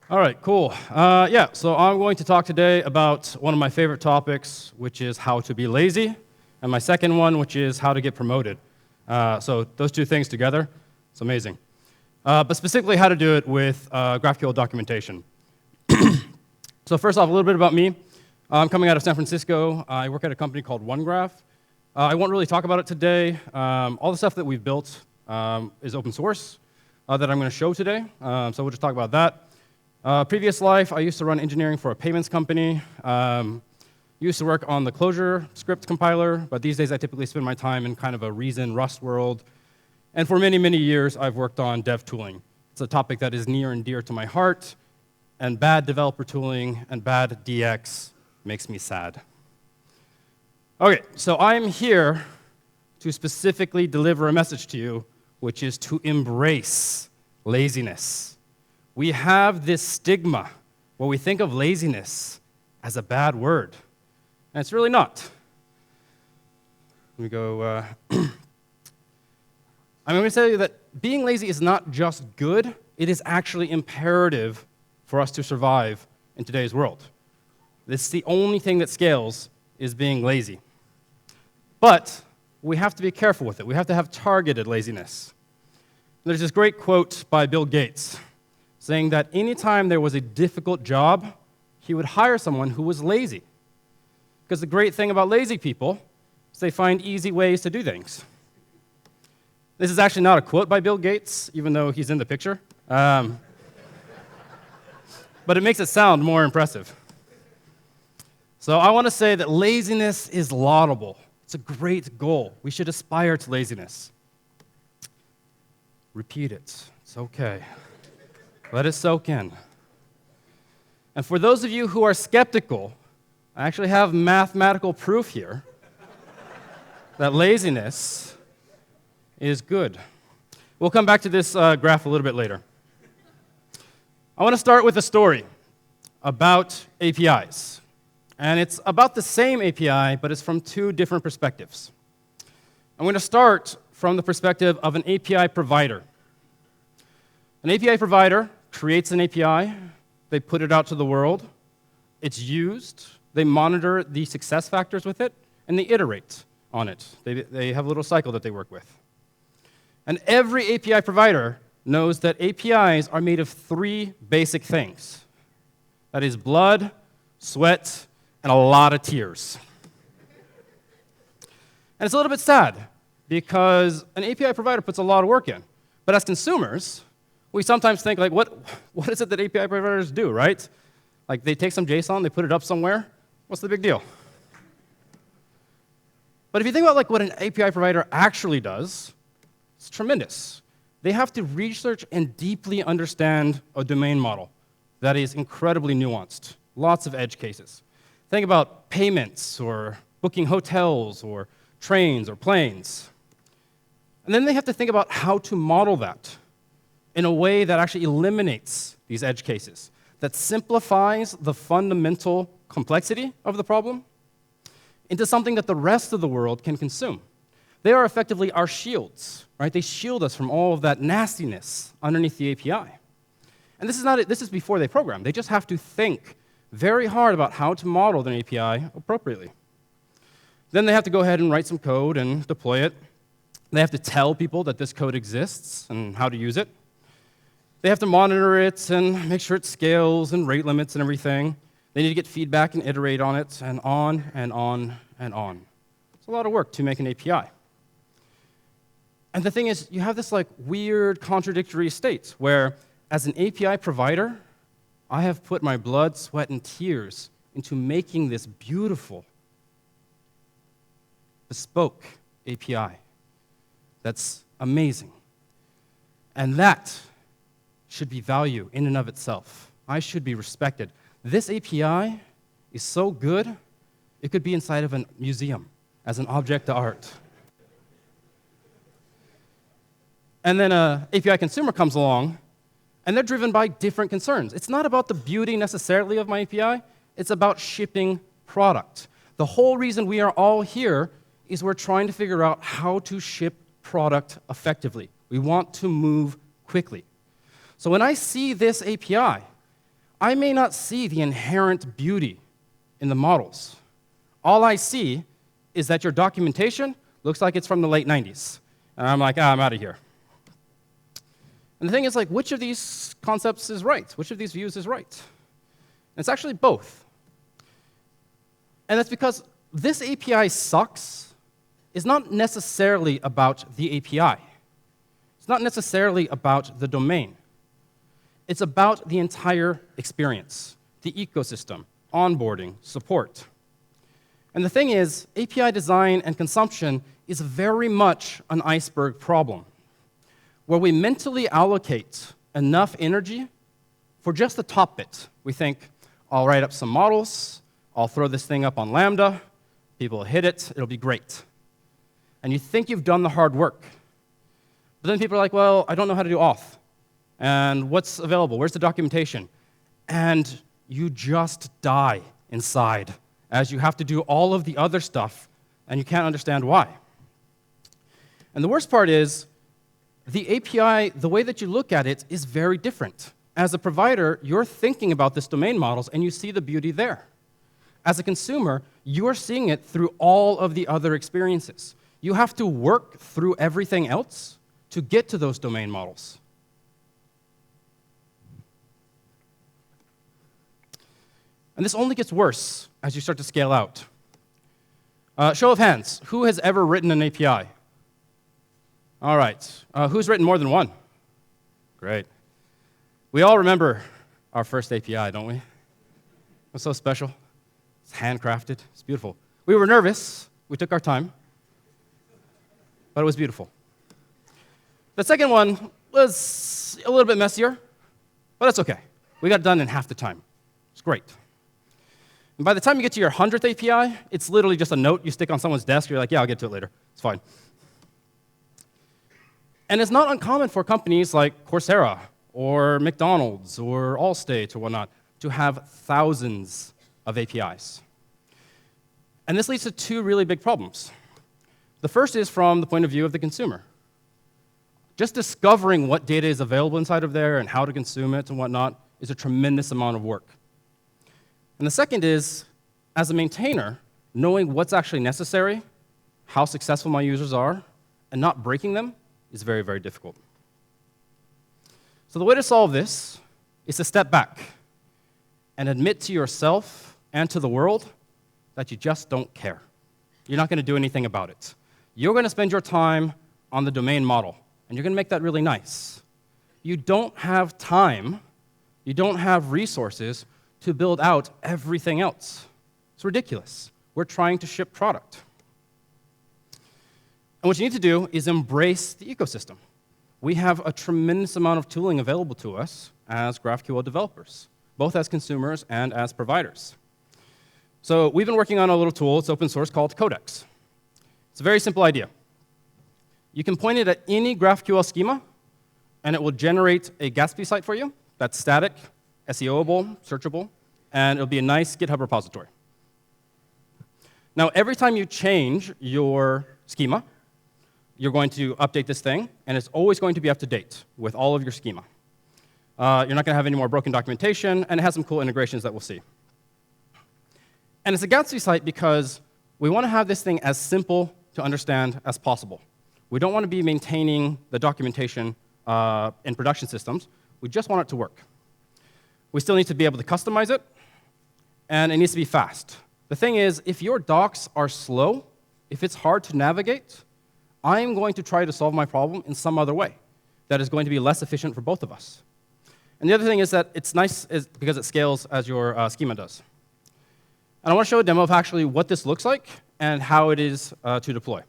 All right, cool. So I'm going to talk today about one of my favorite topics, which is how to be lazy, and my second one, which is how to get promoted. So those two things together, it's amazing. But specifically how to do it with GraphQL documentation. So first off, a little bit about me. I'm coming out of San Francisco. I work at a company called OneGraph. I won't really talk about it today. All the stuff that we've built is open source that I'm going to show today. So we'll just talk about that. Previous life, I used to run engineering for a payments company. Used to work on the Clojure script compiler, but these days I typically spend my time in kind of a Reason Rust world. And for many, many years, I've worked on dev tooling. It's a topic that is near and dear to my heart, and bad developer tooling and bad DX makes me sad. Okay, so I'm here to specifically deliver a message to you, which is to embrace laziness. We have this stigma where we think of laziness as a bad word, and it's really not. Let me go. I'm going to tell you that being lazy is not just good, it is actually imperative for us to survive in today's world. This is the only thing that scales is being lazy. But we have to be careful with it. We have to have targeted laziness. There's this great quote by Bill Gates saying that anytime there was a difficult job, he would hire someone who was lazy. Because the great thing about lazy people is they find easy ways to do things. This is actually not a quote by Bill Gates, even though he's in the picture. But it makes it sound more impressive. So I want to say that laziness is laudable. It's a great goal. We should aspire to laziness. Repeat it. It's okay. Let it soak in. And for those of you who are skeptical, I actually have mathematical proof here that laziness is good. We'll come back to this graph a little bit later. I want to start with a story about APIs. And it's about the same API, but it's from two different perspectives. I'm going to start from the perspective of an API provider. An API provider creates an API, they put it out to the world, it's used, they monitor the success factors with it, and they iterate on it. They have a little cycle that they work with. And every API provider knows that APIs are made of three basic things. That is blood, sweat, and a lot of tears. And it's a little bit sad, because an API provider puts a lot of work in. But as consumers, we sometimes think, like, what is it that API providers do, right? Like, they take some JSON, they put it up somewhere. What's the big deal? But if you think about like what an API provider actually does, it's tremendous. They have to research and deeply understand a domain model that is incredibly nuanced, lots of edge cases. Think about payments or booking hotels or trains or planes. And then they have to think about how to model that in a way that actually eliminates these edge cases, that simplifies the fundamental complexity of the problem into something that the rest of the world can consume. They are effectively our shields, right? They shield us from all of that nastiness underneath the API. And this is before they program. They just have to think very hard about how to model their API appropriately. Then they have to go ahead and write some code and deploy it. They have to tell people that this code exists and how to use it. They have to monitor it and make sure it scales and rate limits and everything. They need to get feedback and iterate on it, and on and on and on. It's a lot of work to make an API. And the thing is, you have this like weird contradictory state where, as an API provider, I have put my blood, sweat, and tears into making this beautiful, bespoke API that's amazing. And that should be value in and of itself. I should be respected. This API is so good, it could be inside of a museum as an object of art. And then an API consumer comes along, and they're driven by different concerns. It's not about the beauty necessarily of my API, it's about shipping product. The whole reason we are all here is we're trying to figure out how to ship product effectively. We want to move quickly. So when I see this API, I may not see the inherent beauty in the models. All I see is that your documentation looks like it's from the late 90s. And I'm like, I'm out of here. And the thing is, like, which of these concepts is right? Which of these views is right? And it's actually both. And that's because this API sucks is not necessarily about the API. It's not necessarily about the domain. It's about the entire experience, the ecosystem, onboarding, support. And the thing is, API design and consumption is very much an iceberg problem, where we mentally allocate enough energy for just the top bit. We think, I'll write up some models, I'll throw this thing up on Lambda, people will hit it, it'll be great. And you think you've done the hard work. But then people are like, well, I don't know how to do auth. And what's available? Where's the documentation? And you just die inside as you have to do all of the other stuff, and you can't understand why. And the worst part is, the API, the way that you look at it, is very different. As a provider, you're thinking about this domain models, and you see the beauty there. As a consumer, you're seeing it through all of the other experiences. You have to work through everything else to get to those domain models. And this only gets worse as you start to scale out. Show of hands, who has ever written an API? All right, who's written more than one? Great. We all remember our first API, don't we? It was so special. It's handcrafted, it's beautiful. We were nervous, we took our time, but it was beautiful. The second one was a little bit messier, but it's okay. We got it done in half the time. It's great. And by the time you get to your 100th API, it's literally just a note you stick on someone's desk. You're like, yeah, I'll get to it later. It's fine. And it's not uncommon for companies like Coursera or McDonald's or Allstate or whatnot to have thousands of APIs. And this leads to two really big problems. The first is from the point of view of the consumer. Just discovering what data is available inside of there and how to consume it and whatnot is a tremendous amount of work. And the second is, as a maintainer, knowing what's actually necessary, how successful my users are, and not breaking them is very, very difficult. So the way to solve this is to step back and admit to yourself and to the world that you just don't care. You're not going to do anything about it. You're going to spend your time on the domain model, and you're going to make that really nice. You don't have time, you don't have resources to build out everything else. It's ridiculous. We're trying to ship product. And what you need to do is embrace the ecosystem. We have a tremendous amount of tooling available to us as GraphQL developers, both as consumers and as providers. So we've been working on a little tool, it's open source, called Codex. It's a very simple idea. You can point it at any GraphQL schema, and it will generate a Gatsby site for you that's static, SEOable, searchable, and it'll be a nice GitHub repository. Now, every time you change your schema, you're going to update this thing, and it's always going to be up to date with all of your schema. You're not going to have any more broken documentation, and it has some cool integrations that we'll see. And it's a Gatsby site because we want to have this thing as simple to understand as possible. We don't want to be maintaining the documentation in production systems. We just want it to work. We still need to be able to customize it, and it needs to be fast. The thing is, if your docs are slow, if it's hard to navigate, I'm going to try to solve my problem in some other way that is going to be less efficient for both of us. And the other thing is that it's nice because it scales as your schema does. And I want to show a demo of actually what this looks like and how it is to deploy.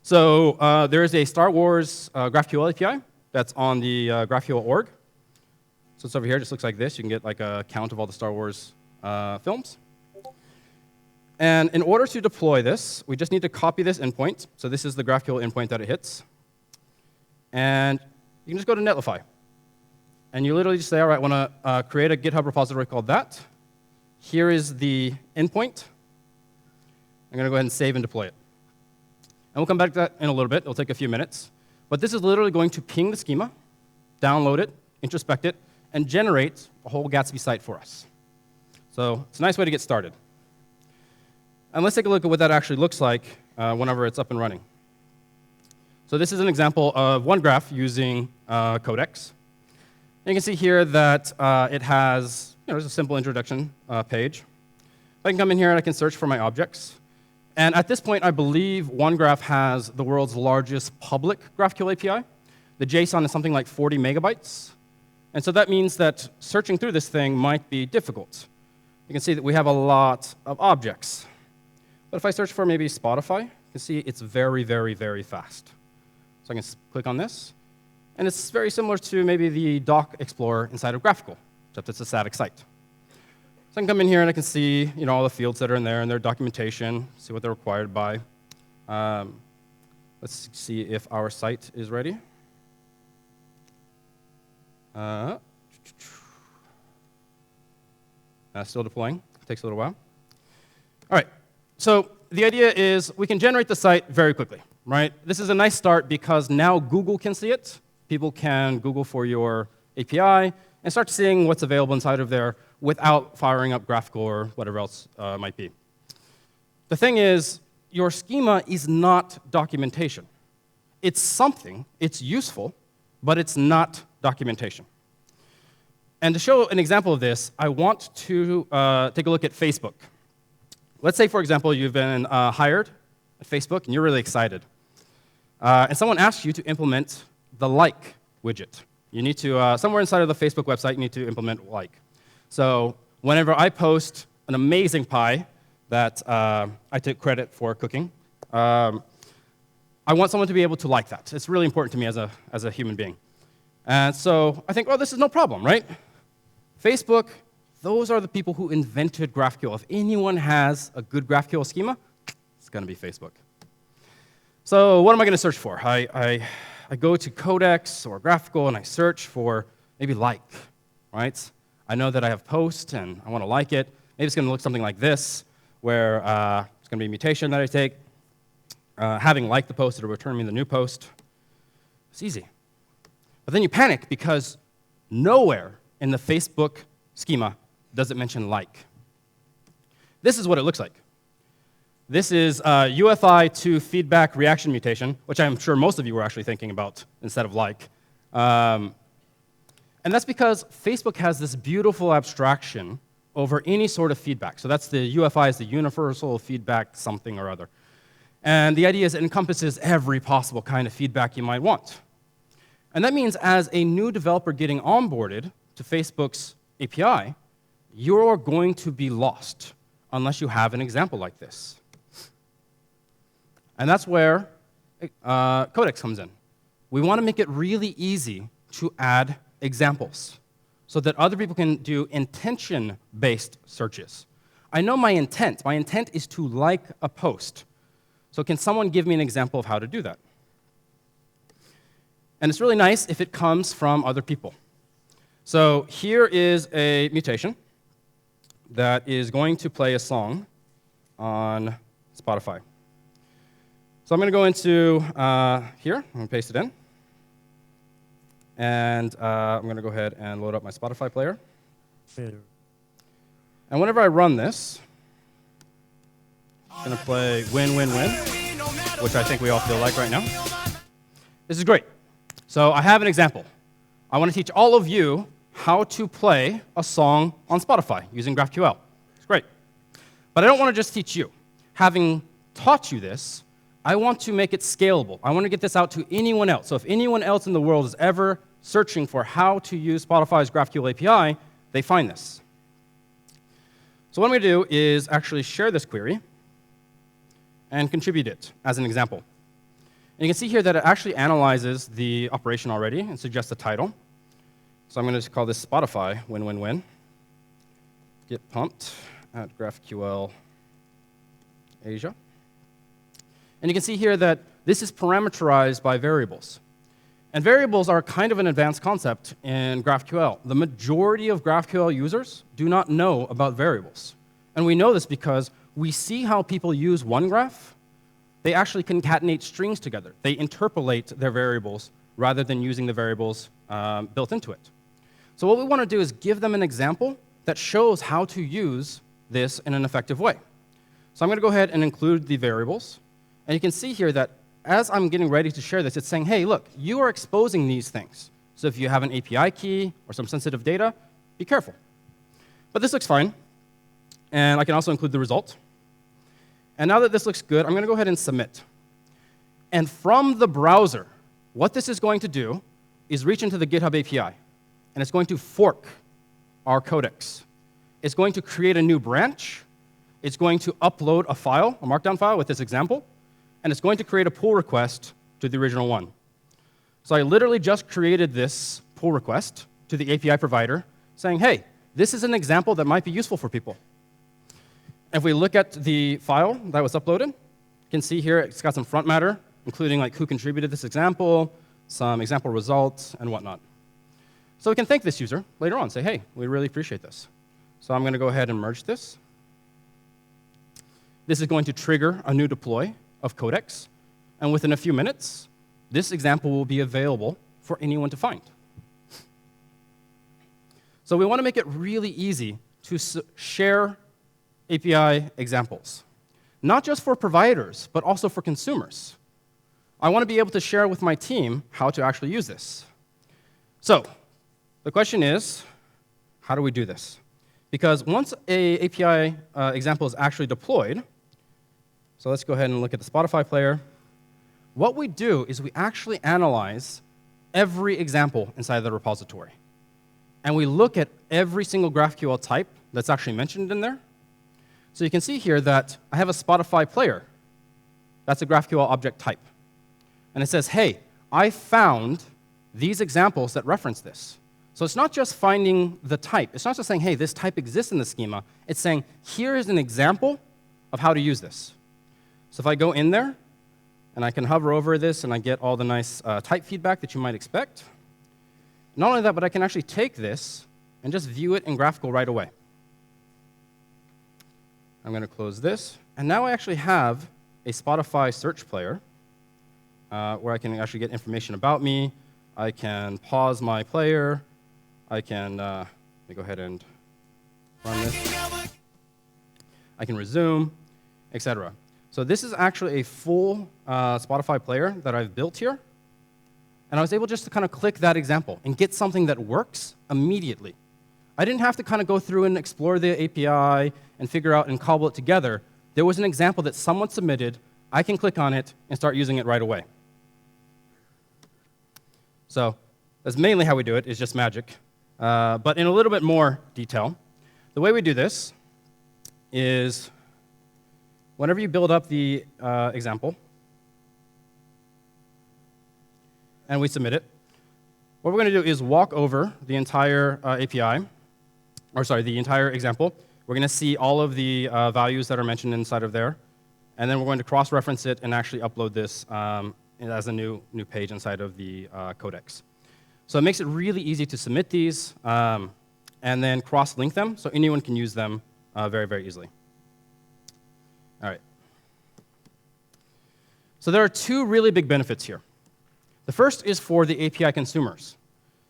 So there is a Star Wars GraphQL API that's on the GraphQL org. So it's over here. It just looks like this. You can get like a count of all the Star Wars films. And in order to deploy this, we just need to copy this endpoint. So this is the GraphQL endpoint that it hits. And you can just go to Netlify. And you literally just say, all right, I want to create a GitHub repository called that. Here is the endpoint. I'm going to go ahead and save and deploy it. And we'll come back to that in a little bit. It'll take a few minutes. But this is literally going to ping the schema, download it, introspect it, and generate a whole Gatsby site for us. So it's a nice way to get started. And let's take a look at what that actually looks like whenever it's up and running. So this is an example of one graph using Codex. And you can see here that it has, there's a simple introduction page. I can come in here and I can search for my objects. And at this point, I believe OneGraph has the world's largest public GraphQL API. The JSON is something like 40 megabytes. And so that means that searching through this thing might be difficult. You can see that we have a lot of objects. But if I search for maybe Spotify, you can see it's very, very, very fast. So I can click on this. And it's very similar to maybe the Doc Explorer inside of GraphQL, except it's a static site. So I can come in here and I can see all the fields that are in there and their documentation, see what they're required by. Let's see if our site is ready. Still deploying. It takes a little while. All right. So the idea is we can generate the site very quickly, right? This is a nice start because now Google can see it. People can Google for your API and start seeing what's available inside of there without firing up GraphQL or whatever else might be. The thing is, your schema is not documentation. It's something, it's useful, but it's not documentation. And to show an example of this, I want to take a look at Facebook. Let's say, for example, you've been hired at Facebook, and you're really excited. And someone asks you to implement the like widget. You need to, somewhere inside of the Facebook website, you need to implement like. So whenever I post an amazing pie that I take credit for cooking, I want someone to be able to like that. It's really important to me as a human being. And so I think, well, this is no problem, right? Facebook, those are the people who invented GraphQL. If anyone has a good GraphQL schema, it's going to be Facebook. So what am I going to search for? I go to Codex or GraphQL, and I search for maybe like, right? I know that I have post, and I want to like it. Maybe it's going to look something like this, where it's going to be a mutation that I take. Having liked the post, it'll return me the new post. It's easy. But then you panic because nowhere in the Facebook schema does it mention like. This is what it looks like. This is UFI to feedback reaction mutation, which I'm sure most of you were actually thinking about instead of like. And that's because Facebook has this beautiful abstraction over any sort of feedback. So that's the UFI is the universal feedback something or other. And the idea is it encompasses every possible kind of feedback you might want. And that means as a new developer getting onboarded to Facebook's API, you're going to be lost unless you have an example like this. And that's where Codex comes in. We want to make it really easy to add examples so that other people can do intention-based searches. I know my intent. My intent is to like a post. So can someone give me an example of how to do that? And it's really nice if it comes from other people. So here is a mutation that is going to play a song on Spotify. So I'm going to go into here. I'm going to paste it in. And I'm going to go ahead and load up my Spotify player. And whenever I run this, it's going to play win, win, win, which I think we all feel like right now. This is great. So I have an example. I want to teach all of you how to play a song on Spotify using GraphQL. It's great. But I don't want to just teach you. Having taught you this, I want to make it scalable. I want to get this out to anyone else. So if anyone else in the world is ever searching for how to use Spotify's GraphQL API, they find this. So what I'm going to do is actually share this query and contribute it as an example. And you can see here that it actually analyzes the operation already and suggests a title. So I'm going to call this Spotify win, win, win. Get pumped at GraphQL Asia. And you can see here that this is parameterized by variables. And variables are kind of an advanced concept in GraphQL. The majority of GraphQL users do not know about variables. And we know this because we see how people use OneGraph they actually concatenate strings together. They interpolate their variables rather than using the variables built into it. So what we want to do is give them an example that shows how to use this in an effective way. So I'm going to go ahead and include the variables. And you can see here that as I'm getting ready to share this, it's saying, hey, look, you are exposing these things. So if you have an API key or some sensitive data, be careful. But this looks fine. And I can also include the result. And now that this looks good, I'm going to go ahead and submit. And from the browser, what this is going to do is reach into the GitHub API. And it's going to fork our Codex. It's going to create a new branch. It's going to upload a file, a markdown file with this example. And it's going to create a pull request to the original one. So I literally just created this pull request to the API provider saying, hey, this is an example that might be useful for people. If we look at the file that was uploaded, you can see here it's got some front matter, including like who contributed this example, some example results, and whatnot. So we can thank this user later on, say, hey, we really appreciate this. So I'm going to go ahead and merge this. This is going to trigger a new deploy of Codex. And within a few minutes, this example will be available for anyone to find. So we want to make it really easy to share API examples, not just for providers, but also for consumers. I want to be able to share with my team how to actually use this. So the question is, how do we do this? Because once an API example is actually deployed, so let's go ahead and look at the Spotify player. What we do is we actually analyze every example inside the repository. And we look at every single GraphQL type that's actually mentioned in there. So you can see here that I have a Spotify player. That's a GraphQL object type. And it says, hey, I found these examples that reference this. So it's not just finding the type. It's not just saying, hey, this type exists in the schema. It's saying, here is an example of how to use this. So if I go in there, and I can hover over this, and I get all the nice type feedback that you might expect. Not only that, but I can actually take this and just view it in GraphQL right away. I'm going to close this. And now I actually have a Spotify search player where I can actually get information about me. I can pause my player. I can let me go ahead and run this. I can resume, etc. So this is actually a full Spotify player that I've built here. And I was able just to kind of click that example and get something that works immediately. I didn't have to kind of go through and explore the API and figure out and cobble it together. There was an example that someone submitted. I can click on it and start using it right away. So that's mainly how we do it, is just magic. But in a little bit more detail, the way we do this is whenever you build up the example, and we submit it, what we're going to do is walk over the entire API, or sorry, the entire example. We're going to see all of the values that are mentioned inside of there, and then we're going to cross-reference it and actually upload this as a new page inside of the Codex. So it makes it really easy to submit these and then cross-link them so anyone can use them very, very easily. All right. So there are two really big benefits here. The first is for the API consumers,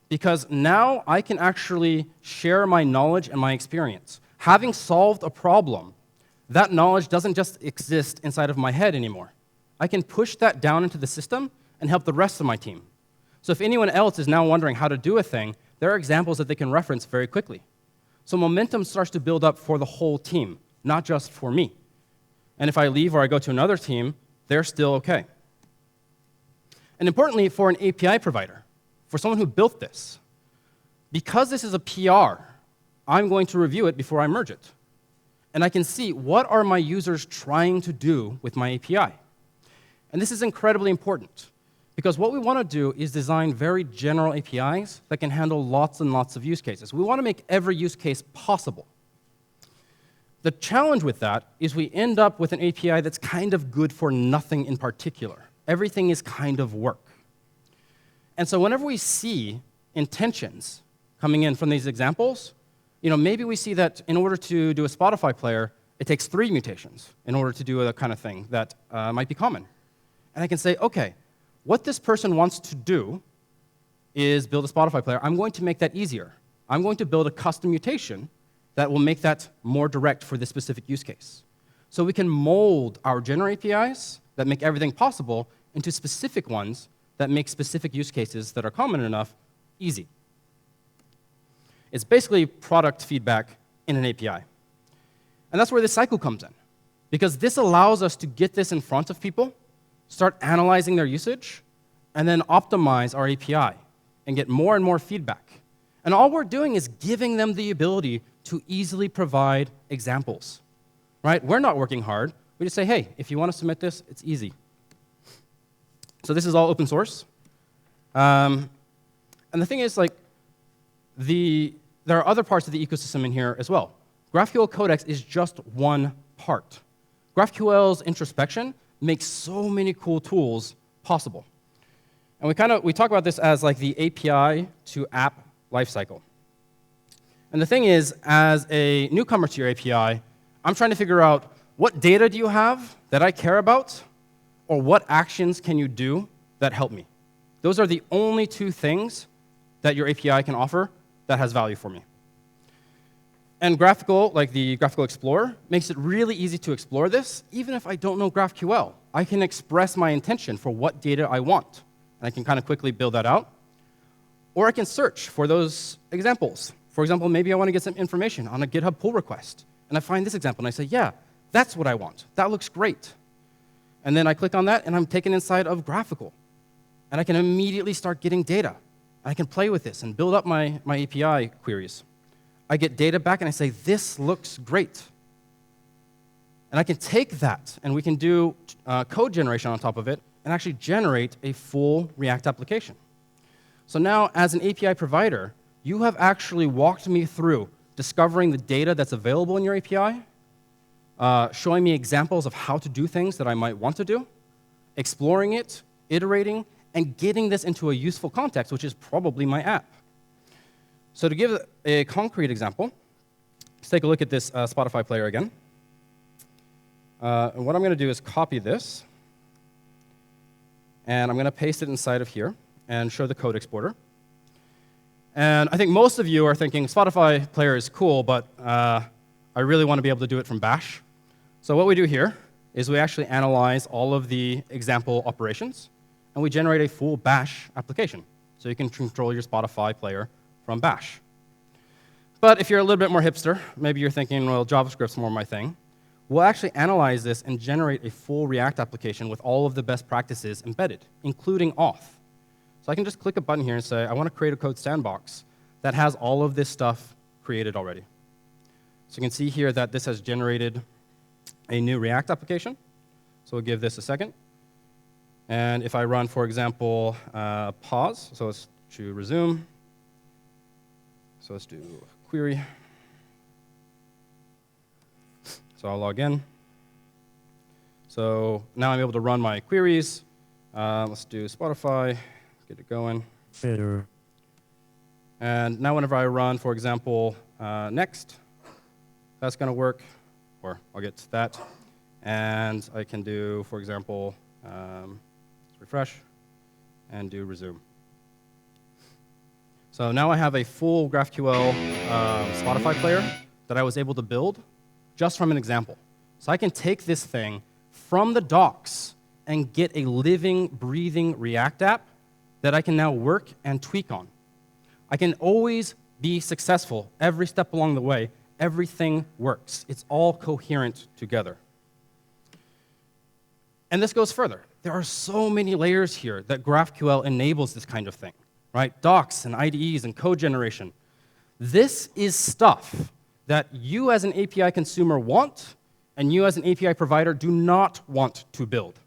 because now I can actually share my knowledge and my experience. Having solved a problem, that knowledge doesn't just exist inside of my head anymore. I can push that down into the system and help the rest of my team. So if anyone else is now wondering how to do a thing, there are examples that they can reference very quickly. So momentum starts to build up for the whole team, not just for me. And if I leave or I go to another team, they're still okay. And importantly, for an API provider, for someone who built this, because this is a PR, I'm going to review it before I merge it. And I can see what are my users trying to do with my API. And this is incredibly important, because what we want to do is design very general APIs that can handle lots and lots of use cases. We want to make every use case possible. The challenge with that is we end up with an API that's kind of good for nothing in particular. Everything is kind of work. And so whenever we see intentions coming in from these examples, maybe we see that in order to do a Spotify player, It takes 3 mutations in order to do a kind of thing that might be common. And I can say, OK, what this person wants to do is build a Spotify player. I'm going to make that easier. I'm going to build a custom mutation that will make that more direct for this specific use case. So we can mold our general APIs that make everything possible into specific ones that make specific use cases that are common enough easy. It's basically product feedback in an API. And that's where this cycle comes in, because this allows us to get this in front of people, start analyzing their usage, and then optimize our API and get more and more feedback. And all we're doing is giving them the ability to easily provide examples. Right? We're not working hard. We just say, hey, if you want to submit this, it's easy. So this is all open source. And the thing is, like, there are other parts of the ecosystem in here as well. GraphQL Codex is just one part. GraphQL's introspection makes so many cool tools possible. And we talk about this as like the API to app lifecycle. And the thing is, as a newcomer to your API, I'm trying to figure out what data do you have that I care about, or what actions can you do that help me. Those are the only 2 things that your API can offer that has value for me. And GraphQL, like the GraphQL Explorer, makes it really easy to explore this, even if I don't know GraphQL. I can express my intention for what data I want, and I can kind of quickly build that out. Or I can search for those examples. For example, maybe I want to get some information on a GitHub pull request, and I find this example, and I say, yeah, that's what I want. That looks great. And then I click on that, and I'm taken inside of GraphQL. And I can immediately start getting data. I can play with this and build up my API queries. I get data back, and I say, this looks great. And I can take that, and we can do code generation on top of it, and actually generate a full React application. So now, as an API provider, you have actually walked me through discovering the data that's available in your API, showing me examples of how to do things that I might want to do, exploring it, iterating, and getting this into a useful context, which is probably my app. So to give a concrete example, let's take a look at this Spotify player again. And what I'm going to do is copy this, and I'm going to paste it inside of here and show the code exporter. And I think most of you are thinking, Spotify player is cool, but I really want to be able to do it from Bash. So what we do here is we actually analyze all of the example operations, and we generate a full Bash application. So you can control your Spotify player from Bash. But if you're a little bit more hipster, maybe you're thinking, well, JavaScript's more my thing. We'll actually analyze this and generate a full React application with all of the best practices embedded, including auth. So I can just click a button here and say, I want to create a code sandbox that has all of this stuff created already. So you can see here that this has generated a new React application. So we'll give this a second. And if I run, for example, pause, so let's do resume. So let's do query. So I'll log in. So now I'm able to run my queries. Let's do Spotify, get it going. Better. And now whenever I run, for example, next, that's going to work, or I'll get to that. And I can do, for example, refresh and do resume. So now I have a full GraphQL Spotify player that I was able to build just from an example. So I can take this thing from the docs and get a living, breathing React app that I can now work and tweak on. I can always be successful every step along the way. Everything works. It's all coherent together. And this goes further. There are so many layers here that GraphQL enables this kind of thing, right? Docs and IDEs and code generation. This is stuff that you as an API consumer want and you as an API provider do not want to build.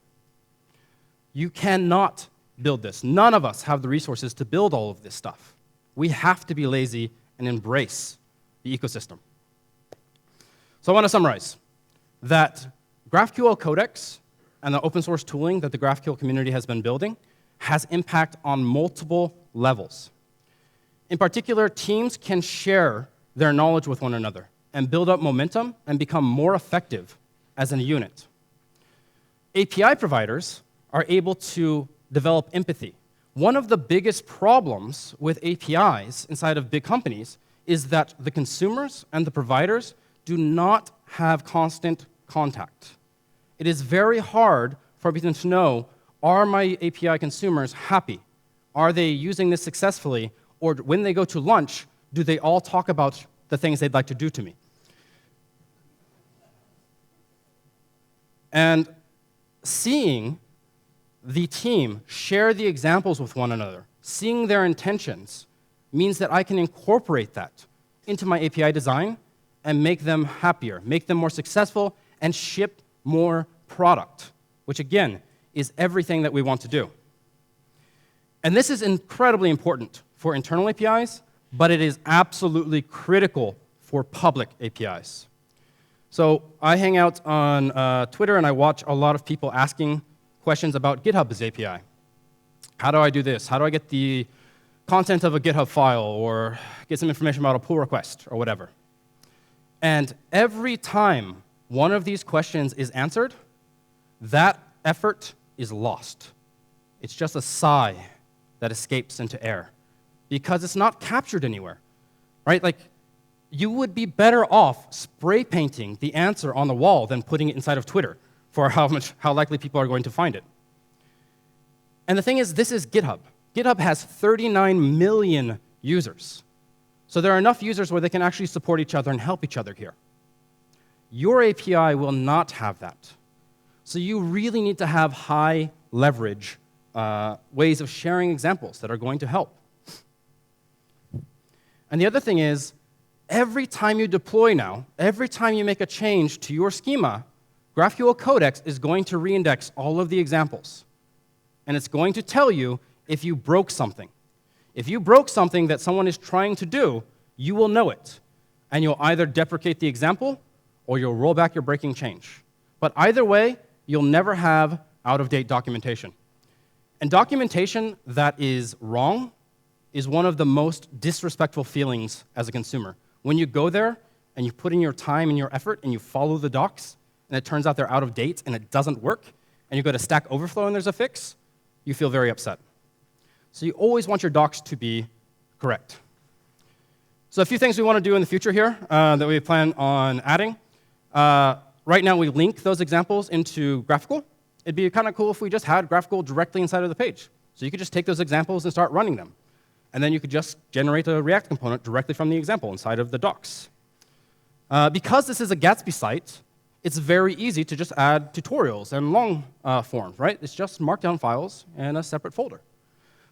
You cannot build this. None of us have the resources to build all of this stuff. We have to be lazy and embrace the ecosystem. So I want to summarize that GraphQL Codex and the open source tooling that the GraphQL community has been building has impact on multiple levels. In particular, teams can share their knowledge with one another and build up momentum and become more effective as a unit. API providers are able to develop empathy. One of the biggest problems with APIs inside of big companies is that the consumers and the providers do not have constant contact. It is very hard for people to know, are my API consumers happy? Are they using this successfully? Or when they go to lunch, do they all talk about the things they'd like to do to me? And seeing the team share the examples with one another, seeing their intentions, means that I can incorporate that into my API design and make them happier, make them more successful, and ship more product, which again is everything that we want to do. And this is incredibly important for internal APIs, but it is absolutely critical for public APIs. So I hang out on Twitter and I watch a lot of people asking questions about GitHub's API. How do I do this? How do I get the content of a GitHub file or get some information about a pull request or whatever? And every time one of these questions is answered, that effort is lost. It's just a sigh that escapes into air because it's not captured anywhere, right? Like, you would be better off spray painting the answer on the wall than putting it inside of Twitter for how likely people are going to find it. And the thing is, this is GitHub. GitHub has 39 million users. So there are enough users where they can actually support each other and help each other here. Your API will not have that. So you really need to have high leverage ways of sharing examples that are going to help. And the other thing is, every time you deploy now, every time you make a change to your schema, GraphQL Codex is going to reindex all of the examples. And it's going to tell you if you broke something. If you broke something that someone is trying to do, you will know it. And you'll either deprecate the example or you'll roll back your breaking change. But either way, you'll never have out-of-date documentation. And documentation that is wrong is one of the most disrespectful feelings as a consumer. When you go there and you put in your time and your effort and you follow the docs, and it turns out they're out of date and it doesn't work, and you go to Stack Overflow and there's a fix, you feel very upset. So you always want your docs to be correct. So a few things we want to do in the future here that we plan on adding. Right now we link those examples into GraphQL. It'd be kind of cool if we just had GraphQL directly inside of the page. So you could just take those examples and start running them. And then you could just generate a React component directly from the example inside of the docs. Because this is a Gatsby site, it's very easy to just add tutorials and long forms, right? It's just markdown files and a separate folder.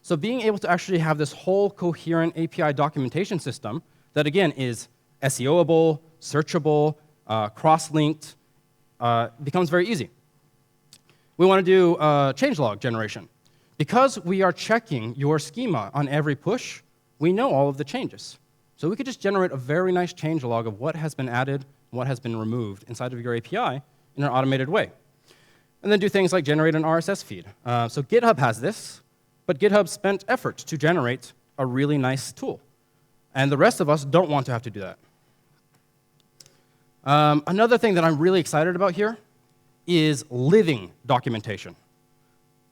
So being able to actually have this whole coherent API documentation system that, again, is SEOable, searchable, cross-linked, becomes very easy. We want to do changelog generation. Because we are checking your schema on every push, we know all of the changes. So we could just generate a very nice changelog of what has been added, what has been removed inside of your API in an automated way. And then do things like generate an RSS feed. So GitHub has this, but GitHub spent effort to generate a really nice tool. And the rest of us don't want to have to do that. Another thing that I'm really excited about here is living documentation.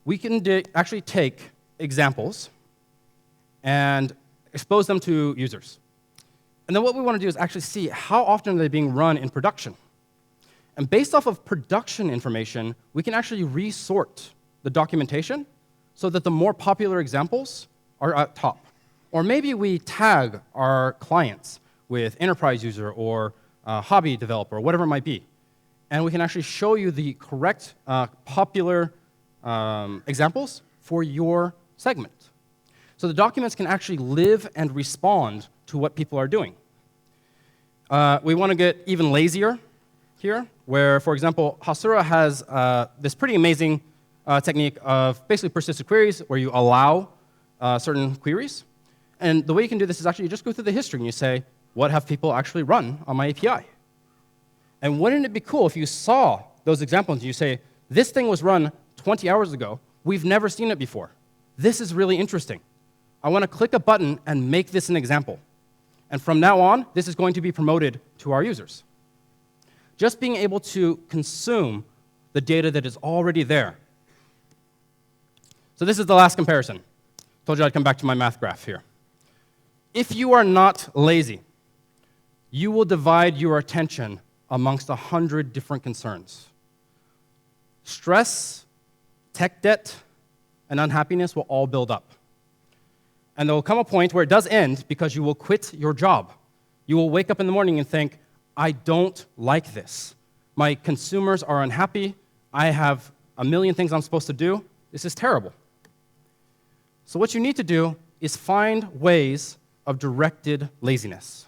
We can actually take examples and expose them to users. And then what we want to do is actually see how often are they being run in production. And based off of production information, we can actually resort the documentation so that the more popular examples are at top. Or maybe we tag our clients with enterprise user or hobby developer, or whatever it might be. And we can actually show you the correct popular examples for your segment. So the documents can actually live and respond to what people are doing. We want to get even lazier here, where, for example, Hasura has this pretty amazing technique of basically persistent queries where you allow certain queries. And the way you can do this is actually you just go through the history and you say, what have people actually run on my API? And wouldn't it be cool if you saw those examples and you say, this thing was run 20 hours ago. We've never seen it before. This is really interesting. I want to click a button and make this an example. And from now on, this is going to be promoted to our users. Just being able to consume the data that is already there. So this is the last comparison. Told you I'd come back to my math graph here. If you are not lazy, you will divide your attention amongst 100 different concerns. Stress, tech debt, and unhappiness will all build up. And there will come a point where it does end because you will quit your job. You will wake up in the morning and think, I don't like this. My consumers are unhappy. I have a million things I'm supposed to do. This is terrible. So what you need to do is find ways of directed laziness.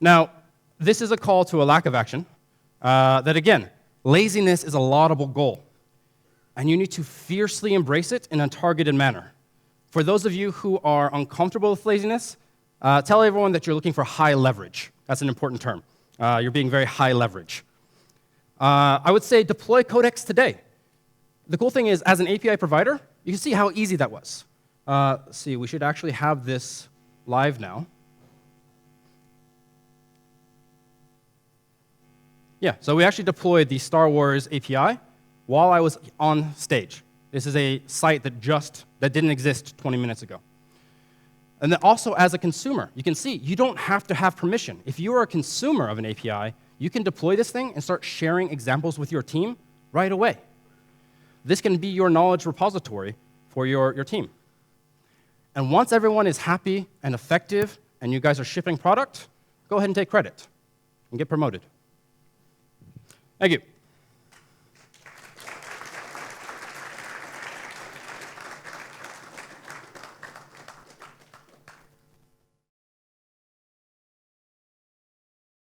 Now, this is a call to a lack of action. That again, laziness is a laudable goal. And you need to fiercely embrace it in a targeted manner. For those of you who are uncomfortable with laziness, tell everyone that you're looking for high leverage. That's an important term. You're being very high leverage. I would say deploy Codex today. The cool thing is, as an API provider, you can see how easy that was. Let's see, we should actually have this live now. Yeah, so we actually deployed the Star Wars API while I was on stage. This is a site that didn't exist 20 minutes ago. And then also as a consumer, you can see you don't have to have permission. If you are a consumer of an API, you can deploy this thing and start sharing examples with your team right away. This can be your knowledge repository for your team. And once everyone is happy and effective and you guys are shipping product, go ahead and take credit and get promoted. Thank you.